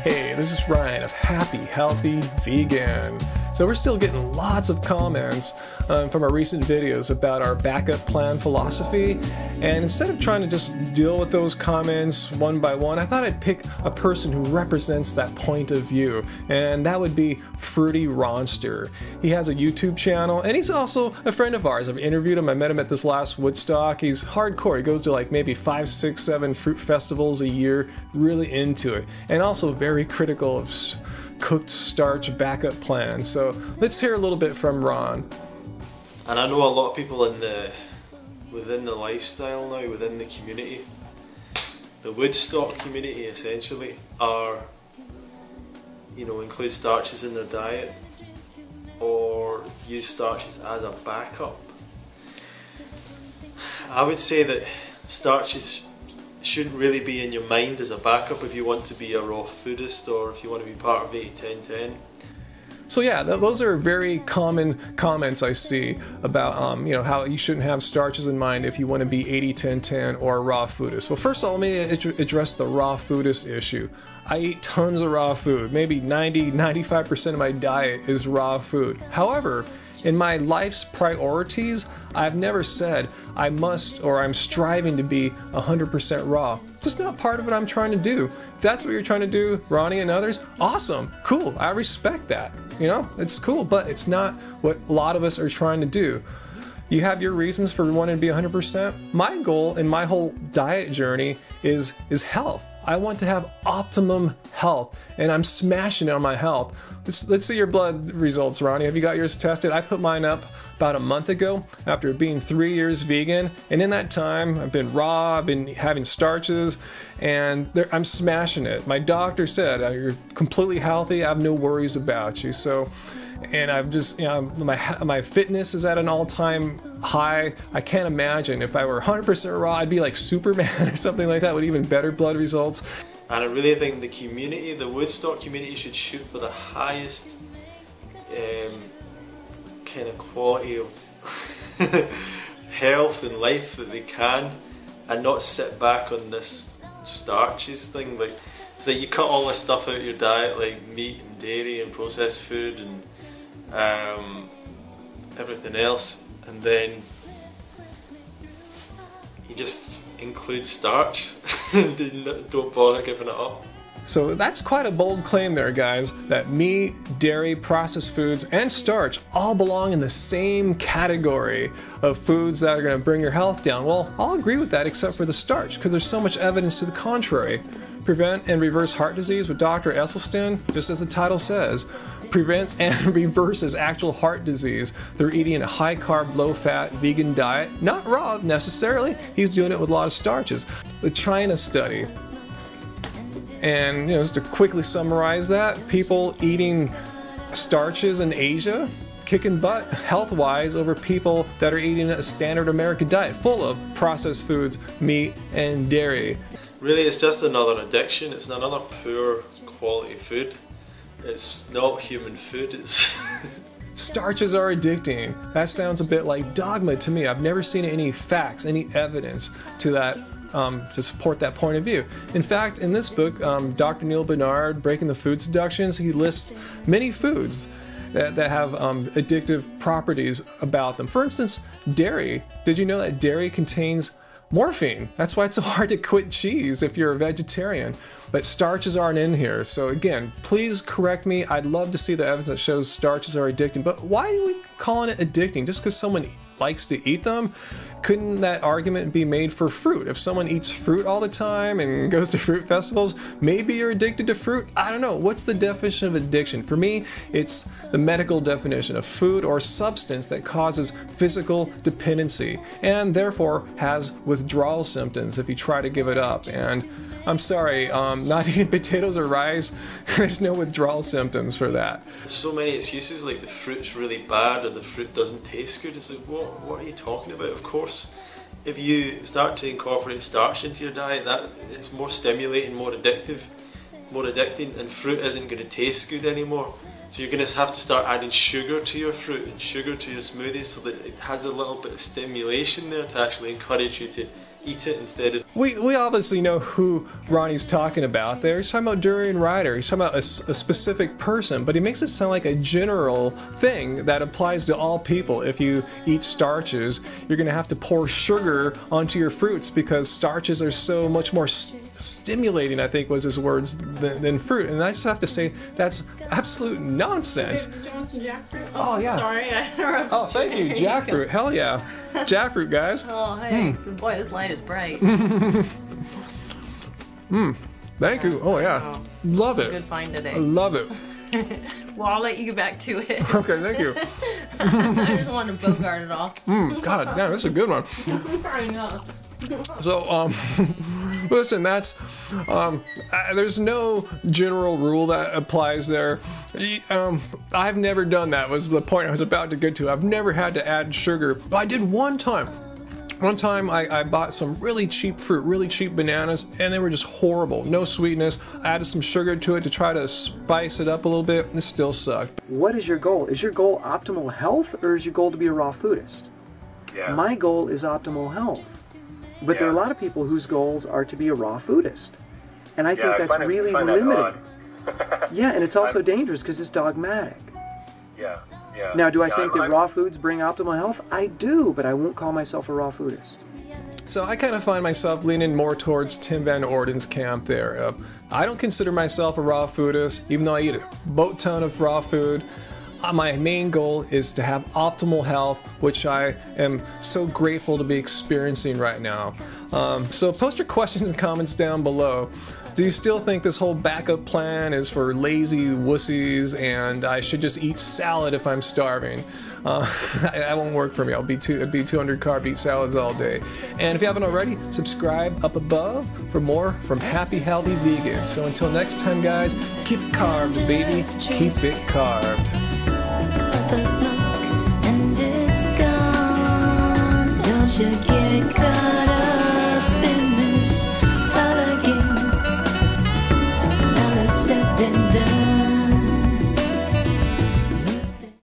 Hey, this is Ryan of Happy Healthy Vegan. So we're still getting lots of comments from our recent videos about our backup plan philosophy, and instead of trying to just deal with those comments one by one, I thought I'd pick a person who represents that point of view, and that would be Fruity Ronster. He has a YouTube channel, and he's also a friend of ours. I've interviewed him, I met him at this last Woodstock. He's hardcore. He goes to like maybe 5, 6, 7 fruit festivals a year, really into it, and also very critical of cooked starch backup plans. So let's hear a little bit from Ron. And I know a lot of people within the lifestyle now, within the community, the Woodstock community essentially, include starches in their diet or use starches as a backup. I would say that starches shouldn't really be in your mind as a backup if you want to be a raw foodist or if you want to be part of 80-10-10. So yeah, those are very common comments I see about how you shouldn't have starches in mind if you want to be 80-10-10 or a raw foodist. Well, first of all, let me address the raw foodist issue. I eat tons of raw food. Maybe 90-95% of my diet is raw food. However, in my life's priorities, I've never said I must or I'm striving to be 100% raw. Just not part of what I'm trying to do. If that's what you're trying to do, Ronnie and others, awesome, cool, I respect that. It's cool, but it's not what a lot of us are trying to do. You have your reasons for wanting to be 100%. My goal in my whole diet journey is health. I want to have optimum health, and I'm smashing it on my health. Let's see your blood results, Ronnie. Have you got yours tested? I put mine up about a month ago after being 3 years vegan, and in that time I've been raw, I've been having starches, and I'm smashing it. My doctor said, you're completely healthy, I have no worries about you. So, and I've just, my fitness is at an all-time high. I can't imagine if I were 100% raw, I'd be like Superman or something like that with even better blood results. And I really think the community, the Woodstock community, should shoot for the highest kind of quality of health and life that they can, and not sit back on this starches thing. Like, it's like you cut all this stuff out of your diet, like meat and dairy and processed food and everything else, and then you just include starch and don't bother giving it up. So that's quite a bold claim there, guys, that meat, dairy, processed foods, and starch all belong in the same category of foods that are going to bring your health down. Well, I'll agree with that except for the starch, because there's so much evidence to the contrary. Prevent and reverse heart disease with Dr. Esselstyn, just as the title says, prevents and reverses actual heart disease through eating a high-carb, low-fat vegan diet. Not raw necessarily, he's doing it with a lot of starches. The China study. And just to quickly summarize that, people eating starches in Asia kicking butt health-wise over people that are eating a standard American diet full of processed foods, meat, and dairy. Really, it's just another addiction. It's another poor quality food. It's not human food. It's Starches are addicting. That sounds a bit like dogma to me. I've never seen any facts, any evidence to that. To support that point of view. In fact, in this book, Dr. Neal Barnard, Breaking the Food Seductions, he lists many foods that have addictive properties about them. For instance, dairy. Did you know that dairy contains morphine? That's why it's so hard to quit cheese if you're a vegetarian. But starches aren't in here. So again, please correct me. I'd love to see the evidence that shows starches are addicting. But why are we calling it addicting? Just because someone likes to eat them? Couldn't that argument be made for fruit? If someone eats fruit all the time and goes to fruit festivals, maybe you're addicted to fruit? I don't know. What's the definition of addiction? For me, it's the medical definition of food or substance that causes physical dependency and therefore has withdrawal symptoms if you try to give it up. And I'm sorry, not eating potatoes or rice, there's no withdrawal symptoms for that. There's so many excuses, like the fruit's really bad or the fruit doesn't taste good. It's like, what are you talking about? Of course, if you start to incorporate starch into your diet, that it's more stimulating, more addicting, and fruit isn't going to taste good anymore. So you're going to have to start adding sugar to your fruit and sugar to your smoothies so that it has a little bit of stimulation there to actually encourage you to eat it instead of we obviously know who Ronnie's talking about there. He's talking about Durian Rider. He's talking about a specific person, but he makes it sound like a general thing that applies to all people. If you eat starches, you're going to have to pour sugar onto your fruits because starches are so much more stimulating, I think was his words, than fruit. And I just have to say that's absolute nonsense. Do you want some jackfruit? Oh yeah. Sorry, I interrupted. Oh, thank you. Jackfruit. Hell yeah. Jackfruit, guys. Oh, hey. Boy, this light is bright. Thank you. Oh yeah. Love it. Good find today. I love it. Well, I'll let you get back to it. Okay, thank you. I just wanted to bogart it off. God damn, that's a good one. I know. So, listen, that's, there's no general rule that applies there. I've never done that, was the point I was about to get to. I've never had to add sugar. I did one time. One time I bought some really cheap fruit, really cheap bananas, and they were just horrible. No sweetness. I added some sugar to it to try to spice it up a little bit, and it still sucked. What is your goal? Is your goal optimal health, or is your goal to be a raw foodist? Yeah. My goal is optimal health. But there are a lot of people whose goals are to be a raw foodist. And I think that's really limiting. Yeah, and it's also dangerous because it's dogmatic. Yeah, yeah. Now, do I think that raw foods bring optimal health? I do, but I won't call myself a raw foodist. So I kind of find myself leaning more towards Tim Van Orden's camp there. I don't consider myself a raw foodist, even though I eat a boat ton of raw food. My main goal is to have optimal health, which I am so grateful to be experiencing right now. So post your questions and comments down below. Do you still think this whole backup plan is for lazy wussies and I should just eat salad if I'm starving? That won't work for me. It'd be 200 carb, eat salads all day. And if you haven't already, subscribe up above for more from Happy Healthy Vegan. So until next time, guys, keep carbs, baby. Keep it carved. The smoke and it's gone. Don't you get caught?